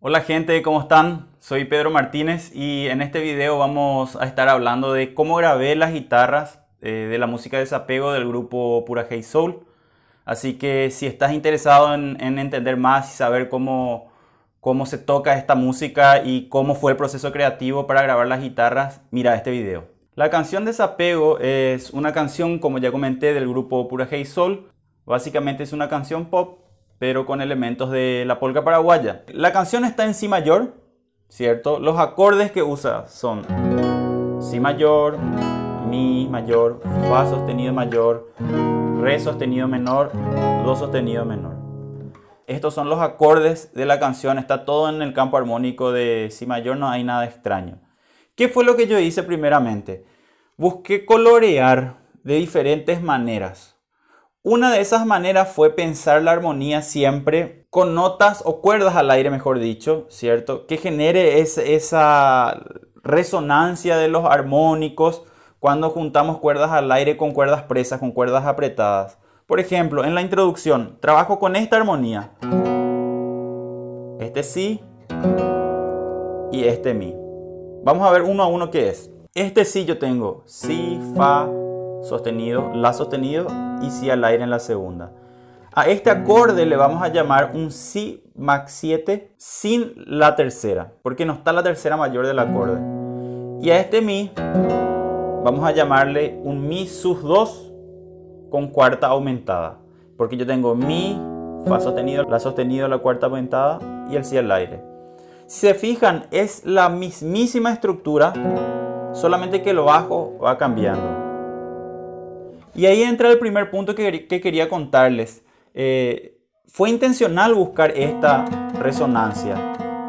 Hola gente, ¿cómo están? Soy Pedro Martínez y en este video vamos a estar hablando de cómo grabé las guitarras de la música de Desapego del grupo Pura Hey Soul. Así que si estás interesado en entender más y saber cómo se toca esta música y cómo fue el proceso creativo para grabar las guitarras, mira este video. La canción Desapego es una canción, como ya comenté, del grupo Pura Hey Soul. Básicamente es una canción pop pero con elementos de la polca paraguaya. La canción está en Si mayor, ¿cierto? Los acordes que usa son Si mayor, Mi mayor, Fa sostenido mayor, Re sostenido menor, Do sostenido menor. Estos son los acordes de la canción, está todo en el campo armónico de Si mayor, no hay nada extraño. ¿Qué fue lo que yo hice primeramente? Busqué colorear de diferentes maneras. Una de esas maneras fue pensar la armonía siempre con notas o cuerdas al aire, mejor dicho, ¿cierto? Que genere esa resonancia de los armónicos cuando juntamos cuerdas al aire con cuerdas presas, con cuerdas apretadas. Por ejemplo, en la introducción, trabajo con esta armonía. Este Si y este Mi. Vamos a ver uno a uno qué es. Este Si yo tengo Si, Fa sostenido, La sostenido y Si al aire en la segunda. A este acorde le vamos a llamar un Si Max 7 sin la tercera, porque no está la tercera mayor del acorde. Y a este Mi vamos a llamarle un Mi sus 2 con cuarta aumentada, porque yo tengo Mi, Fa sostenido, La sostenido, la cuarta aumentada y el Si al aire. Si se fijan, es la mismísima estructura, solamente que lo bajo va cambiando. Y ahí entra el primer punto que quería contarles. Fue intencional buscar esta resonancia.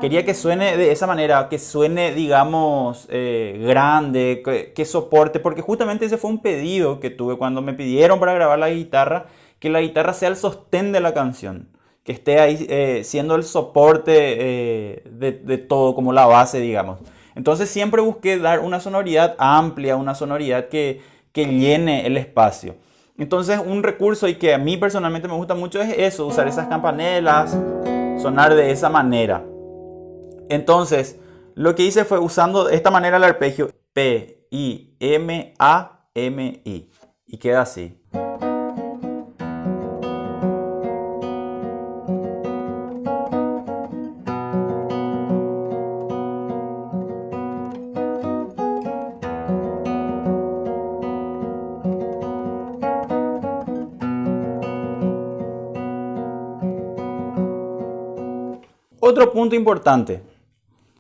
Quería que suene de esa manera, que suene, digamos, grande, que soporte, porque justamente ese fue un pedido que tuve cuando me pidieron para grabar la guitarra, que la guitarra sea el sostén de la canción, que esté ahí siendo el soporte de todo, como la base, digamos. Entonces siempre busqué dar una sonoridad amplia, una sonoridad que llene el espacio. Entonces un recurso y que a mí personalmente me gusta mucho es eso, usar esas campanelas, sonar de esa manera. Entonces lo que hice fue usando de esta manera el arpegio P, I, M, A, M, I. Y queda así. Otro punto importante.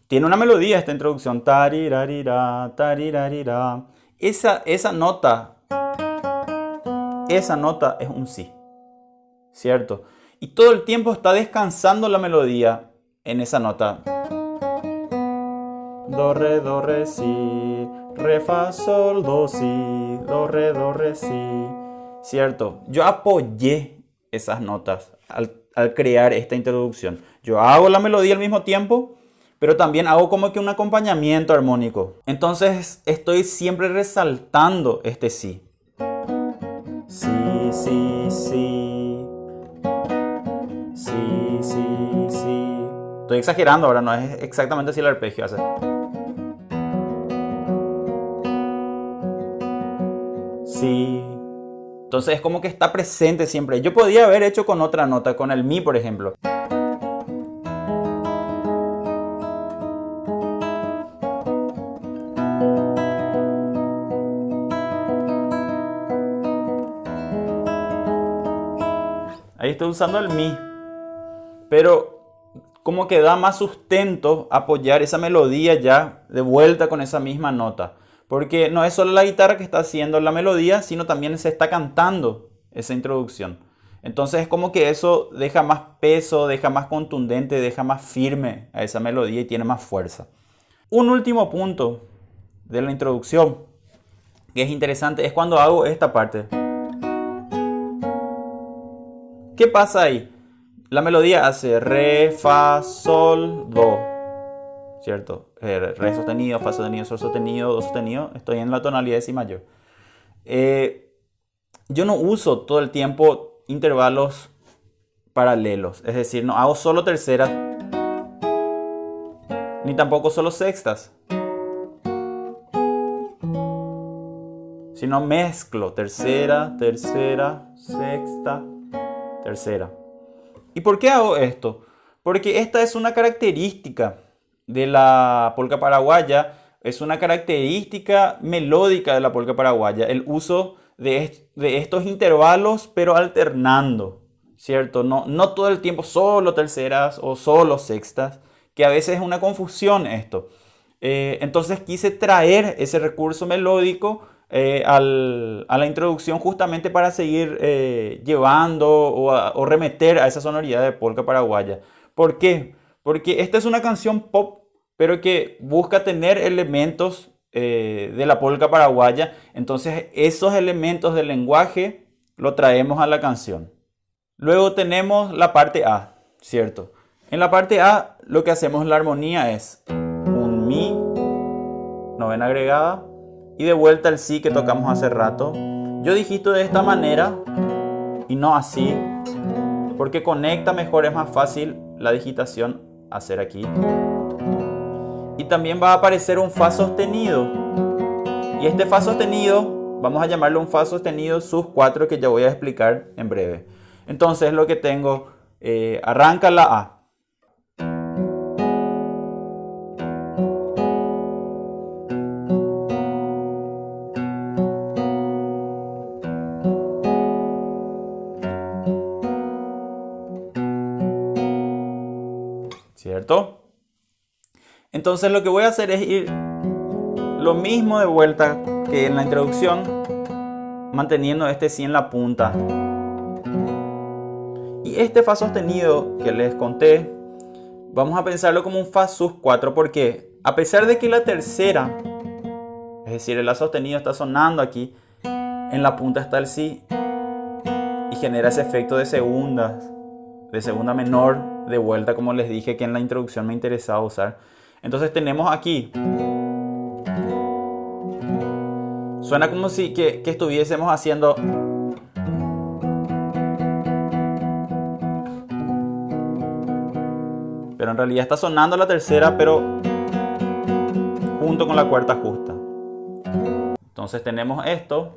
Tiene una melodía esta introducción. Tarirarira, tarirarira. Esa nota es un Si, ¿cierto? Y todo el tiempo está descansando la melodía en esa nota. Do, re, si, re, fa, sol, do, si, do, re, si. ¿Cierto? Yo apoyé esas notas al crear esta introducción. Yo hago la melodía al mismo tiempo, pero también hago como que un acompañamiento armónico. Entonces estoy siempre resaltando este Si. Si, si, si. Si, si, si. Estoy exagerando ahora, no es exactamente así el arpegio. Hace. Si. Entonces es como que está presente siempre. Yo podía haber hecho con otra nota, con el Mi, por ejemplo. Ahí estoy usando el Mi. Pero como que da más sustento apoyar esa melodía ya de vuelta con esa misma nota. Porque no es solo la guitarra que está haciendo la melodía, sino también se está cantando esa introducción. Entonces es como que eso deja más peso, deja más contundente, deja más firme a esa melodía y tiene más fuerza. Un último punto de la introducción que es interesante es cuando hago esta parte. ¿Qué pasa ahí? La melodía hace Re, Fa, Sol, Do, ¿cierto? Re sostenido, Fa sostenido, Sol sostenido, Do sostenido. Estoy en la tonalidad de Si mayor. Yo no uso todo el tiempo intervalos paralelos. Es decir, no hago solo terceras ni tampoco solo sextas, sino mezclo tercera, tercera, sexta, tercera. ¿Y por qué hago esto? Porque esta es una característica de la polca paraguaya, es una característica melódica de la polca paraguaya, el uso de estos intervalos, pero alternando, ¿cierto? No todo el tiempo solo terceras o solo sextas, que a veces es una confusión esto. Entonces quise traer ese recurso melódico a la introducción justamente para seguir llevando o remeter a esa sonoridad de polca paraguaya. ¿Por qué? Porque esta es una canción pop, pero que busca tener elementos de la polca paraguaya. Entonces esos elementos del lenguaje lo traemos a la canción. Luego tenemos la parte A, ¿cierto? En la parte A lo que hacemos en la armonía es un mi, novena agregada, y de vuelta el si que tocamos hace rato. Yo digito de esta manera y no así, porque conecta mejor, es más fácil la digitación hacer aquí. Y también va a aparecer un fa sostenido. Y este fa sostenido, vamos a llamarlo un fa sostenido sus 4, que ya voy a explicar en breve. Entonces lo que tengo, arranca la A. ¿Cierto? Entonces lo que voy a hacer es ir lo mismo de vuelta que en la introducción, manteniendo este si en la punta. Y este fa sostenido que les conté, vamos a pensarlo como un fa sus 4, porque a pesar de que la tercera, es decir, el la sostenido está sonando aquí, en la punta está el si y genera ese efecto de segunda menor de vuelta, como les dije que en la introducción me interesaba usar. Entonces tenemos aquí, suena como si que estuviésemos haciendo, pero en realidad está sonando la tercera, pero junto con la cuarta justa. Entonces tenemos esto,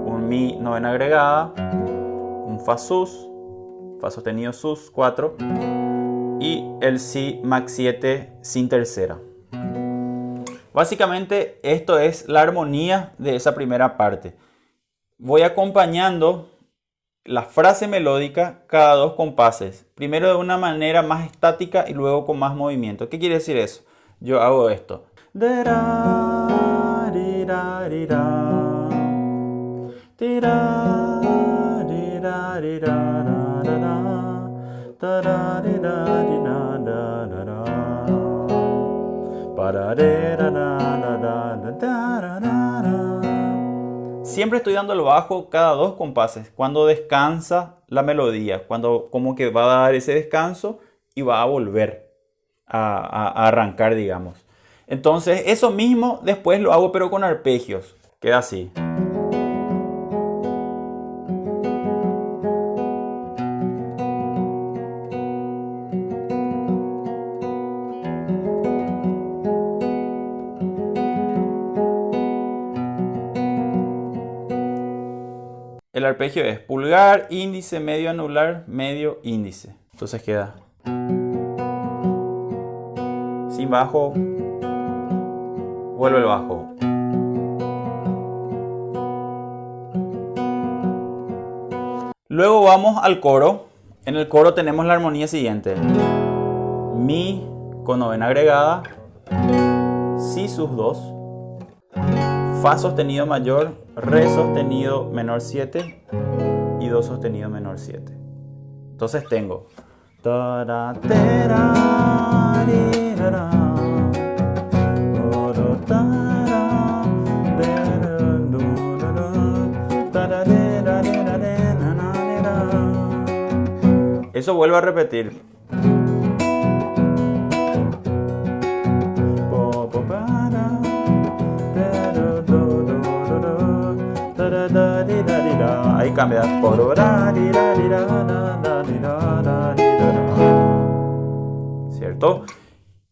un mi novena agregada, un fa sus, fa sostenido sus 4 y el si max 7 sin tercera. Básicamente esto es la armonía de esa primera parte. Voy acompañando la frase melódica cada 2 compases. Primero de una manera más estática y luego con más movimiento. ¿Qué quiere decir eso? Yo hago esto. Siempre estoy dando el bajo cada 2 compases, cuando descansa la melodía, cuando como que va a dar ese descanso y va a volver a arrancar, digamos. Entonces eso mismo después lo hago pero con arpegios, queda así. El arpegio es pulgar, índice, medio anular, medio índice. Entonces queda sin bajo, vuelve el bajo. Luego vamos al coro. En el coro tenemos la armonía siguiente: mi con novena agregada, si sus 2, fa sostenido mayor, re sostenido menor 7 y do sostenido menor 7. Entonces tengo eso vuelvo a repetir. Ahí cambia. ¿Cierto?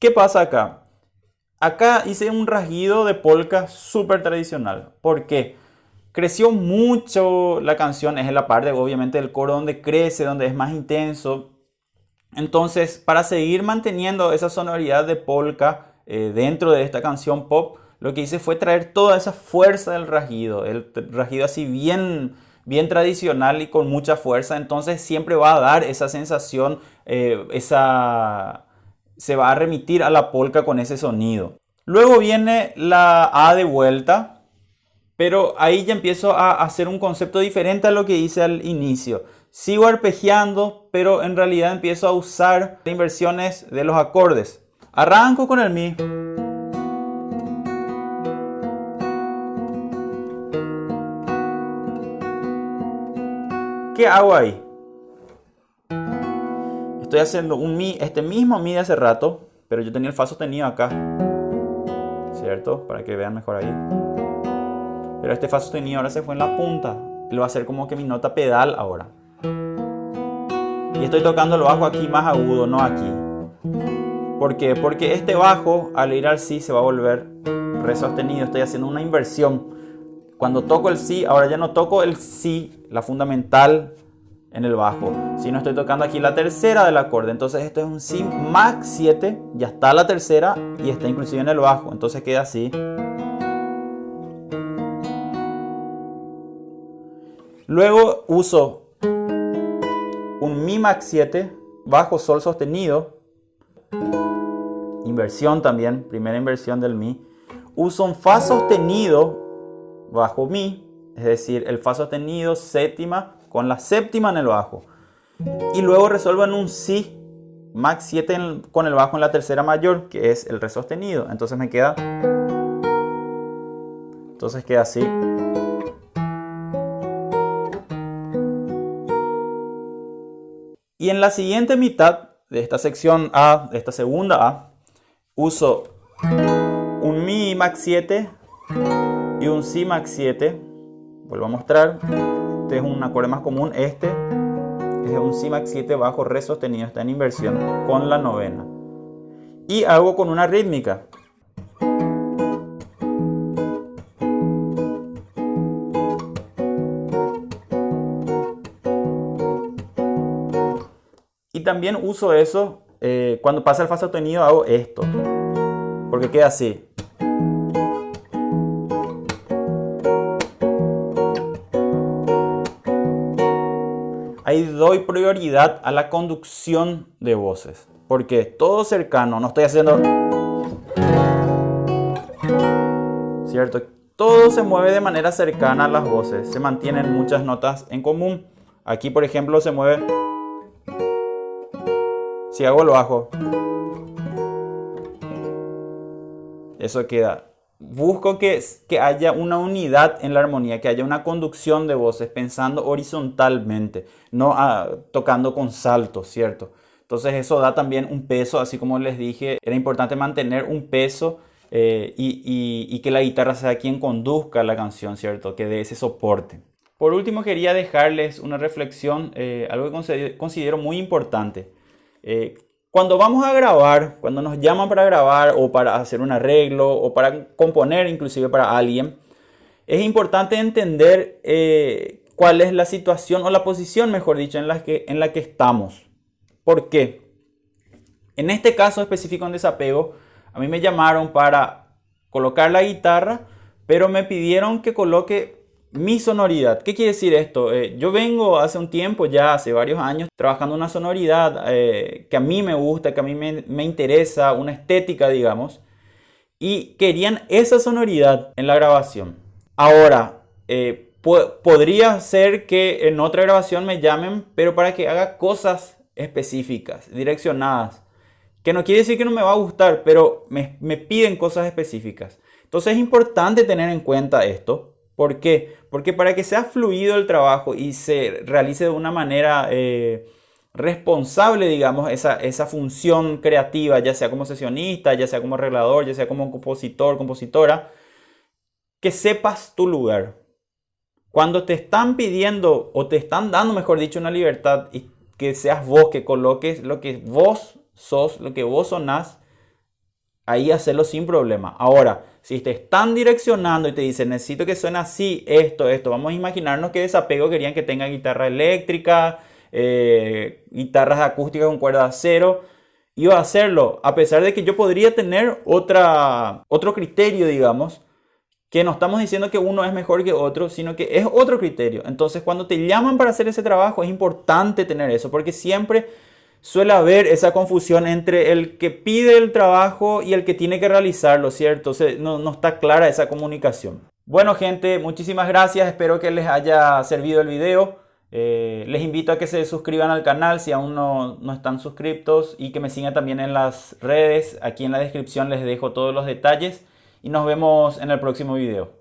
¿Qué pasa acá? Acá hice un rasguido de polka súper tradicional. ¿Por qué? Creció mucho la canción, es en la parte obviamente del coro donde crece, donde es más intenso. Entonces, para seguir manteniendo esa sonoridad de polka dentro de esta canción pop, lo que hice fue traer toda esa fuerza del rasguido, el rasguido así bien tradicional y con mucha fuerza. Entonces siempre va a dar esa sensación, se va a remitir a la polka con ese sonido. Luego viene la A de vuelta, pero ahí ya empiezo a hacer un concepto diferente a lo que hice al inicio. Sigo arpegiando, pero en realidad empiezo a usar inversiones de los acordes. Arranco con el Mi. ¿Qué hago ahí? Estoy haciendo un Mi, este mismo Mi de hace rato, pero yo tenía el Fa sostenido acá, ¿cierto? Para que vean mejor ahí. Pero este Fa sostenido ahora se fue en la punta. Él va a ser como que mi nota pedal ahora. Y estoy tocando el bajo aquí más agudo, no aquí. ¿Por qué? Porque este bajo, al ir al Si, se va a volver Re sostenido. Estoy haciendo una inversión. Cuando toco el Si, ahora ya no toco el Si, la fundamental en el bajo, sino estoy tocando aquí la tercera del acorde. Entonces esto es un Si Max 7, ya está la tercera y está inclusive en el bajo. Entonces queda así. Luego uso un Mi Max 7, bajo Sol sostenido, inversión también, primera inversión del Mi. Uso un Fa sostenido bajo Mi, es decir, el Fa sostenido séptima con la séptima en el bajo. Y luego resuelvo en un Si Max 7 con el bajo en la tercera mayor, que es el Re sostenido. Entonces me queda... Entonces queda así. Y en la siguiente mitad de esta sección A, de esta segunda A, uso un Mi Max 7 y un Si Max 7. Vuelvo a mostrar. Este es un acorde más común. Este es un Si Max 7 bajo Re sostenido. Está en inversión con la novena. Y hago con una rítmica. Y también uso eso, cuando pasa el Fa sostenido hago esto, porque queda así. Ahí doy prioridad a la conducción de voces, porque todo cercano, no estoy haciendo... ¿Cierto? Todo se mueve de manera cercana a las voces, se mantienen muchas notas en común. Aquí, por ejemplo, se mueve... Si hago lo bajo, eso queda. Busco que haya una unidad en la armonía, que haya una conducción de voces, pensando horizontalmente, no tocando con saltos, ¿cierto? Entonces eso da también un peso, así como les dije, era importante mantener un peso y que la guitarra sea quien conduzca la canción, ¿cierto? Que dé ese soporte. Por último, quería dejarles una reflexión, algo que considero muy importante. Cuando vamos a grabar, cuando nos llaman para grabar o para hacer un arreglo o para componer inclusive para alguien, es importante entender cuál es la situación o la posición, mejor dicho, en la que estamos. ¿Por qué? En este caso específico en Desapego, a mí me llamaron para colocar la guitarra, pero me pidieron que coloque mi sonoridad. ¿Qué quiere decir esto? Yo vengo hace un tiempo, ya hace varios años, trabajando una sonoridad que a mí me gusta, que a mí me interesa, una estética, digamos, y querían esa sonoridad en la grabación. Ahora, podría ser que en otra grabación me llamen, pero para que haga cosas específicas, direccionadas, que no quiere decir que no me va a gustar, pero me piden cosas específicas. Entonces es importante tener en cuenta esto. ¿Por qué? Porque para que sea fluido el trabajo y se realice de una manera responsable, digamos, esa función creativa, ya sea como sesionista, ya sea como arreglador, ya sea como compositor, compositora, que sepas tu lugar. Cuando te están pidiendo o te están dando, mejor dicho, una libertad y que seas vos, que coloques lo que vos sos, lo que vos sonás, ahí hacerlo sin problema. Ahora, si te están direccionando y te dicen, necesito que suene así, esto, vamos a imaginarnos que Desapego querían que tenga guitarra eléctrica, guitarras acústicas con cuerda cero. Iba a hacerlo, a pesar de que yo podría tener otro criterio, digamos, que no estamos diciendo que uno es mejor que otro, sino que es otro criterio. Entonces, cuando te llaman para hacer ese trabajo, es importante tener eso, porque siempre suele haber esa confusión entre el que pide el trabajo y el que tiene que realizarlo, ¿cierto? O sea, no está clara esa comunicación. Bueno, gente, muchísimas gracias. Espero que les haya servido el video. Les invito a que se suscriban al canal si aún no están suscriptos y que me sigan también en las redes. Aquí en la descripción les dejo todos los detalles y nos vemos en el próximo video.